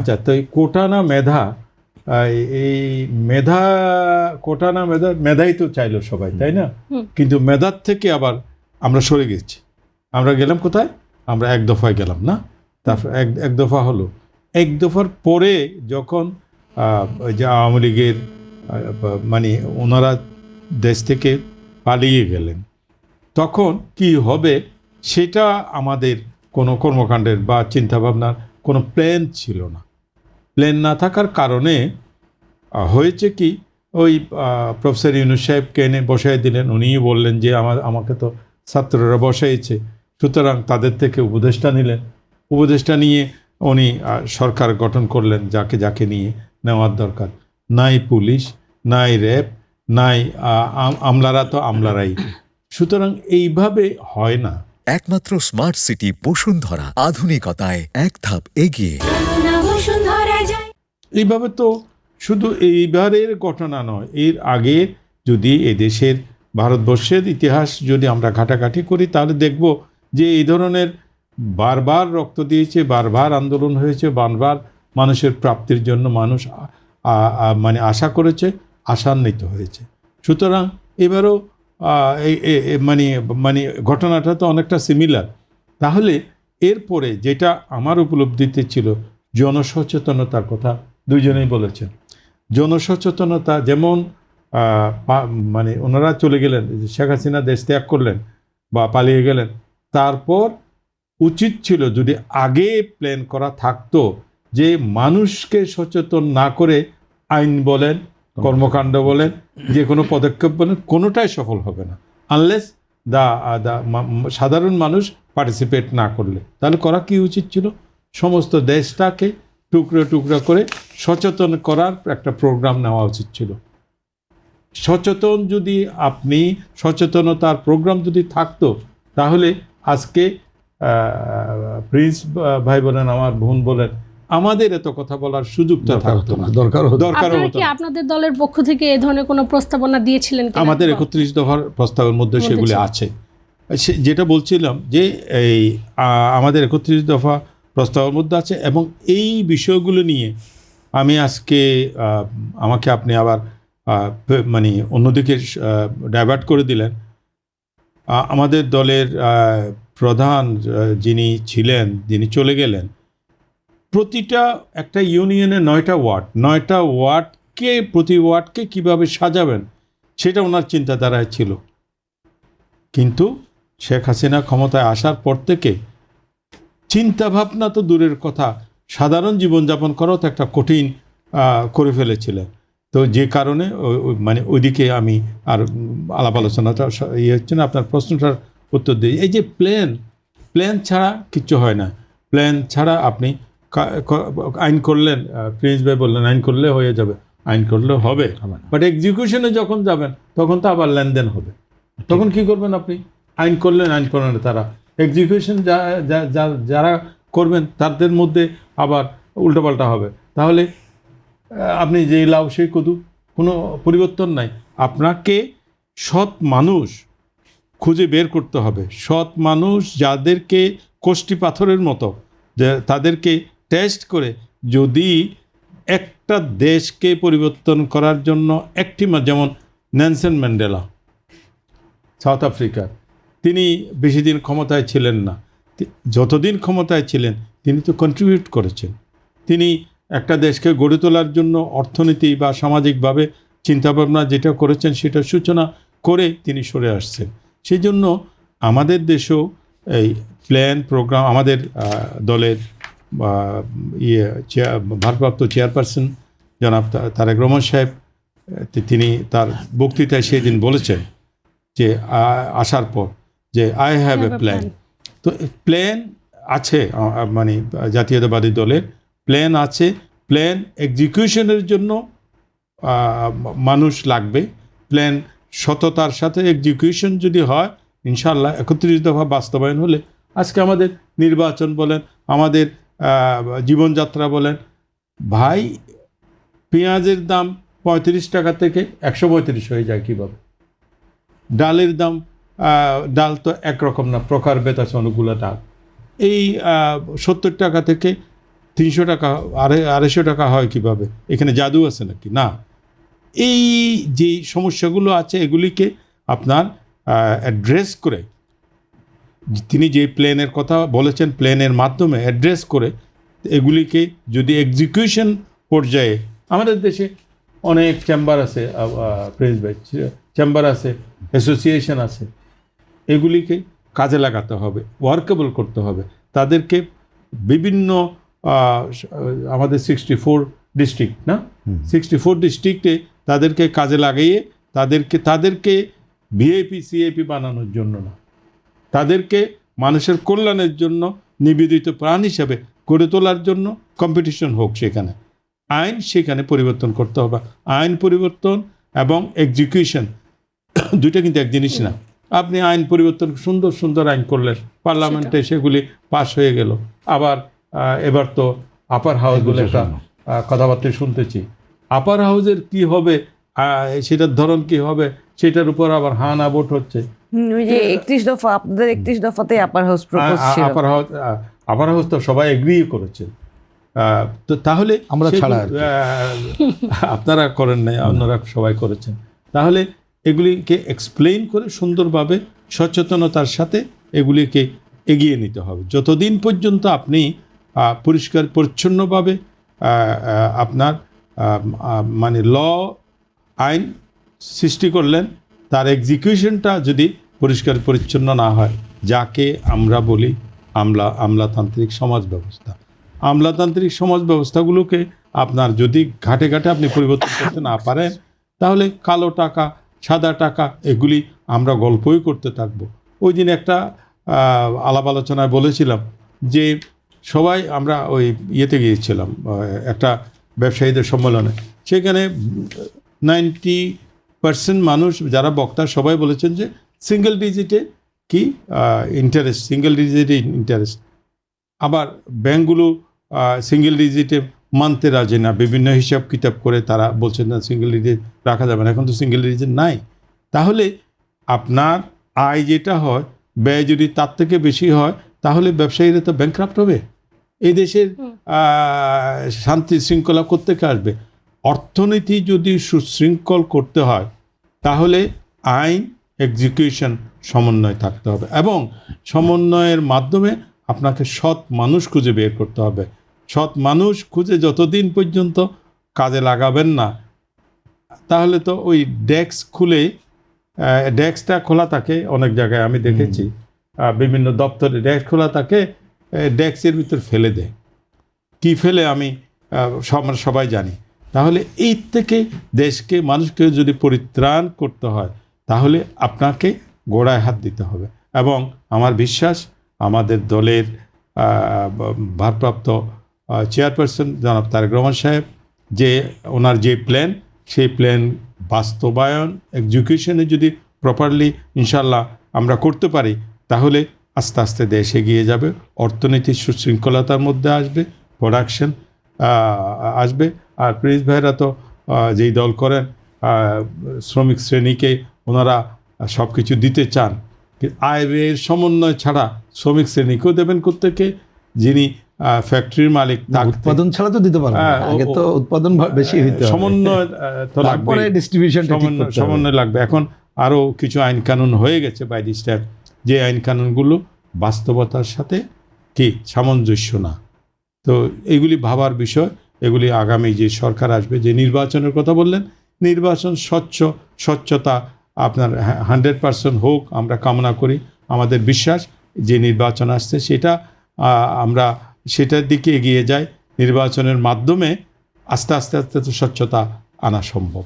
আচ্ছা, তো এই কোটা না মেধা, এই মেধা, কোটা না মেধা, মেধাই তো চাইলো সবাই, তাই না? কিন্তু মেধার থেকে আবার আমরা সরে গেছি। আমরা গেলাম কোথায়? আমরা এক দফায় গেলাম না, তারপর এক দফা হলো। এক দফার পরে যখন ওই যে আওয়ামী লীগের মানে ওনারা দেশ থেকে পালিয়ে গেলেন, তখন কি হবে সেটা আমাদের কোনো কর্মকাণ্ডের বা চিন্তাভাবনার কোনো প্ল্যান ছিল না। প্ল্যান না থাকার কারণে হয়েছে কি, ওই প্রফেসর ইউনূস সাহেবকে এনে বসাই দিলেন। উনিই বললেন যে আমাকে তো ছাত্ররা বসাইছে, সুতরাং তাদের থেকে উপদেষ্টা নিলেন। উপদেষ্টা নিয়ে উনি সরকার গঠন করলেন যাকে যাকে নিয়ে নেওয়ার দরকার। নাই পুলিশ, নাই র্যাব, নাই আমলারা তো আমলারাই। সুতরাং এইভাবে হয় না। একমাত্র স্মার্ট সিটি বসুন্ধরা, আধুনিকতায় এক ধাপ এগিয়ে। এইভাবে তো শুধু এইবারের ঘটনা নয়, এর আগে যদি এদেশের ভারতবর্ষের ইতিহাস যদি আমরা ঘাটাঘাটি করি, তাহলে দেখব যে এই ধরনের বারবার রক্ত দিয়েছে, বারবার আন্দোলন হয়েছে, বারবার মানুষের প্রাপ্তির জন্য মানুষ মানে আশা করেছে, আশান্বিত হয়েছে। সুতরাং এবারও মানে মানে ঘটনাটা তো অনেকটা সিমিলার। তাহলে এরপরে যেটা আমার উপলব্ধিতে ছিল, জনসচেতনতার কথা দুইজনেই বলেছেন। জনসচেতনতা যেমন মানে ওনারা চলে গেলেন, শেখ হাসিনা দেশ ত্যাগ করলেন বা পালিয়ে গেলেন, তারপর উচিত ছিল যদি আগে প্ল্যান করা থাকতো যে মানুষকে সচেতন না করে আইন বলেন, কর্মকাণ্ড বলেন, যে কোনো পদক্ষেপ বলেন, কোনোটাই সফল হবে না আনলেস সাধারণ মানুষ পার্টিসিপেট না করলে। তাহলে করা কি উচিত ছিল? সমস্ত দেশটাকে টুকরো টুকরো করে সচেতন করার একটা প্রোগ্রাম নেওয়া উচিত ছিল। সচেতন যদি আপনি সচেতনতার প্রোগ্রাম যদি থাকতো, তাহলে আজকে প্রিন্স ভাই বলেন, আমার বোন বলেন, আমাদের এত কথা বলার সুযোগটা থাকতো না, দরকার হতো। আপনাদের দলের পক্ষ থেকে এই ধরনের কোনো প্রস্তাবনা দিয়েছিলেন? আমাদের 31 দফার প্রস্তাবের মধ্যে সেগুলি আছে। যেটা বলছিলাম যে এই আমাদের 31 দফা প্রস্তাবের মধ্যে আছে, এবং এই বিষয়গুলো নিয়ে আমি আজকে আমাকে আপনি আবার মানে অন্যদিকে ডাইভার্ট করে দিলেন। আমাদের দলের প্রধান যিনি ছিলেন, যিনি চলে গেলেন, প্রতিটা একটা ইউনিয়নে 9টা ওয়ার্ড, 9টা ওয়ার্ডকে, প্রতি ওয়ার্ডকে কীভাবে সাজাবেন সেটা ওনার চিন্তাধারায় ছিল। কিন্তু শেখ হাসিনা ক্ষমতায় আসার পর থেকে চিন্তাভাবনা তো দূরের কথা, সাধারণ জীবনযাপন করাও তো একটা কঠিন করে ফেলেছিলেন। তো যে কারণে মানে ওইদিকে আমি আর আলাপ আলোচনাটা ইয়ে হচ্ছে না। আপনার প্রশ্নটার উত্তর দিই, এই যে প্ল্যান ছাড়া কিচ্ছু হয় না। প্ল্যান ছাড়া আপনি আইন করলেন, প্রিন্স ভাই বললেন আইন করলে হয়ে যাবে, আইন করলে হবে, বাট এক্সিকিউশনে যখন যাবেন তখন তো আবার লেনদেন হবে। তখন কি করবেন আপনি? আইন করলেন, আইন করলেন, তারা এক্সিকিউশন যারা করবেন তাদের মধ্যে আবার উল্টোপাল্টা হবে। তাহলে আপনি যেই লাউ সেই কদু, কোনো পরিবর্তন নাই। আপনাকে সৎ মানুষ খুঁজে বের করতে হবে, সৎ মানুষ যাদেরকে কোষ্ঠী পাথরের মতো, যে তাদেরকে টেস্ট করে যদি একটা দেশকে পরিবর্তন করার জন্য একটি, যেমন নেলসন ম্যান্ডেলা সাউথ আফ্রিকার, তিনি বেশি দিন ক্ষমতায় ছিলেন না, যতদিন ক্ষমতায় ছিলেন তিনি তো কন্ট্রিবিউট করেছেন। তিনি একটা দেশকে গড়ে তোলার জন্য অর্থনীতি বা সামাজিকভাবে চিন্তাভাবনা যেটা করেছেন সেটা সূচনা করে তিনি সরে আসছেন। সেই জন্য আমাদের দেশেও এই প্ল্যান প্রোগ্রাম, আমাদের দলের ভারপ্রাপ্ত চেয়ারপারসন জনাব তারেক রহমান সাহেব, তিনি তার বক্তৃতায় সেই দিন বলেছেন যে আসার পর যে আই হ্যাভ এ প্ল্যান। তো প্ল্যান আছে, মানে জাতীয়তাবাদী দলের প্ল্যান আছে। প্ল্যান এক্সিকিউশনের জন্য মানুষ লাগবে। প্ল্যান সততার সাথে এক্সিকিউশন যদি হয়, ইনশাআল্লাহ 31 দফা বাস্তবায়ন হলে আজকে আমাদের নির্বাচন বলেন, আমাদের জীবনযাত্রা বলেন, ভাই পেঁয়াজের দাম 35 টাকা থেকে 135 হয়ে যায় কীভাবে? ডালের দাম, ডাল তো একরকম না, প্রকারভেদ আছে অনেকগুলো ডাল। এই 70 টাকা থেকে 300 টাকা 250 টাকা হয় কিভাবে? এখানে জাদু আছে নাকি? না, এই যে সমস্যাগুলো আছে এগুলিকে আপনার অ্যাড্রেস করে, তিনি যে প্ল্যানের কথা বলেছেন, প্ল্যানের মাধ্যমে অ্যাড্রেস করে এগুলিকে যদি এক্সিকিউশন পর্যায়ে, আমাদের দেশে অনেক চেম্বার আছে, প্রেস ভাই, চেম্বার আছে, অ্যাসোসিয়েশন আছে, এগুলিকে কাজে লাগাতে হবে, ওয়ার্কেবল করতে হবে। তাদেরকে বিভিন্ন আমাদের 64 ডিস্ট্রিক্ট না, 64 ডিস্ট্রিক্টে তাদেরকে কাজে লাগিয়ে তাদেরকে ভিআইপি সিআইপি বানানোর জন্য না, তাদেরকে মানুষের কল্যাণের জন্য নিবেদিত প্রাণ হিসাবে গড়ে তোলার জন্য কম্পিটিশন হোক। সেখানে আইন সেখানে পরিবর্তন করতে হবে। আইন পরিবর্তন এবং এক্সিকিউশন দুইটা কিন্তু এক জিনিস না। আপনি আইন পরিবর্তন, সুন্দর সুন্দর আইন করলেন, পার্লামেন্টে সেগুলি পাস হয়ে গেল, আবার এবার তো আপার হাউস বলে একটা কথাবার্তা শুনতেছি। আপার হাউসের কি হবে, সেটার ধরন কি হবে, সেটার উপর আবার হানা ভোট হচ্ছে। ওই যে 31 দফা, আপনাদের 31 দফাতে আপার হাউস প্রপোজ ছিল। আপার হাউস তো সবাই এগ্রি করেছে। তো তাহলে আমরা ছাড়া আর কি। আপনারা করেন নাই, অন্যরা সবাই করেছেন। তাহলে এগুলিকে এক্সপ্লেইন করে সুন্দরভাবে সচেতনতার সাথে এগুলিকে এগিয়ে নিতে হবে। যতদিন পর্যন্ত আপনি পরিষ্কার পরিচ্ছন্নভাবে আপনার মানে আইন সৃষ্টি করলেন, তার এক্সিকিউশনটা যদি পরিষ্কার পরিচ্ছন্ন না হয়, যাকে আমরা বলি আমলাতান্ত্রিক সমাজ ব্যবস্থা, আমলাতান্ত্রিক সমাজ ব্যবস্থাগুলোকে আপনার যদি ঘাটে ঘাটে আপনি পরিবর্তন করতে না পারেন, তাহলে কালো টাকা, সাদা টাকা, এগুলি আমরা গল্পই করতে থাকবো। ওই দিন একটা আলাপ আলোচনায় বলেছিলাম যে সবাই আমরা ওই ইয়েতে গিয়েছিলাম, একটা ব্যবসায়ীদের সম্মেলনে, সেখানে 90% মানুষ যারা বক্তা সবাই বলেছেন যে সিঙ্গেল ডিজিটে কি ইন্টারেস্ট, সিঙ্গেল ডিজিটে ইন্টারেস্ট। আবার ব্যাঙ্কগুলো সিঙ্গেল ডিজিটে মানতে রাজি না, বিভিন্ন হিসাব কিতাব করে তারা বলছেন না সিঙ্গেল ডিজিট রাখা যাবে না। এখন তো সিঙ্গেল ডিজিট নাই। তাহলে আপনার আয় যেটা হয়, ব্যয় যদি তার থেকে বেশি হয়, তাহলে ব্যবসায়ীরা তো ব্যাংক্রাফট হবে। এই দেশের শান্তি শৃঙ্খলা কোত্থেকে আসবে? অর্থনীতি যদি সুশৃঙ্খল করতে হয়, তাহলে আইন এক্সিকিউশন সমন্বয় থাকতে হবে, এবং সমন্বয়ের মাধ্যমে আপনাকে সৎ মানুষ খুঁজে বের করতে হবে। সৎ মানুষ খুঁজে যতদিন পর্যন্ত কাজে লাগাবেন না, তাহলে তো ওই ডেস্ক খুলে, ডেস্কটা খোলা থাকে অনেক জায়গায়, আমি দেখেছি বিভিন্ন দপ্তরে ডেস্ক খোলা থাকে, ডেস্কের ভিতর ফেলে দেয়। কি ফেলে আমি আমরা সবাই জানি। তাহলে এই থেকে দেশকে, মানুষকে যদি পরিত্রাণ করতে হয়, তাহলে আপনাকে গোড়ায় হাত দিতে হবে। এবং আমার বিশ্বাস আমাদের দলের ভারপ্রাপ্ত চেয়ারপারসন জনাব তারেক রহমান সাহেব, যে ওনার যে প্ল্যান, সেই প্ল্যান বাস্তবায়ন, এক্সিকিউশনে যদি প্রপারলি ইনশাল্লাহ আমরা করতে পারি, তাহলে আস্তে আস্তে দেশ এগিয়ে যাবে, অর্থনীতির সুশৃঙ্খলতার মধ্যে আসবে, প্রোডাকশন আসবে। আর প্রিন্স ভাইরা তো যেই দল করেন, শ্রমিক শ্রেণীকে ওনারা সব কিছু দিতে চান, আয়ের সমন্বয় ছাড়া শ্রমিক শ্রেণীকেও দেবেন কোত্থেকে? যিনি ফ্যাক্টরির মালিক, উৎপাদন ছাড়া তো দিতে পারবে না, আগে তো উৎপাদন বেশি হইতে হবে, সমন্বয় তো লাগবে, তারপরে ডিস্ট্রিবিউশনটা ঠিক করতে হবে। সমন্বয় লাগবে। এখন আরও কিছু আইন কানুন হয়ে গেছে বাই দি স্টেপ, যে আইন কানুনগুলো বাস্তবতার সাথে কি সামঞ্জস্য না। তো এগুলি ভাবার বিষয়। এগুলি আগামী যে সরকার আসবে, যে নির্বাচনের কথা বললেন, নির্বাচন স্বচ্ছতা আপনার 100% হোক, আমরা কামনা করি। আমাদের বিশ্বাস যে নির্বাচন আসছে সেটা আমরা সেটার দিকে এগিয়ে যাই। নির্বাচনের মাধ্যমে আস্তে আস্তে আস্তে তো স্বচ্ছতা আনা সম্ভব।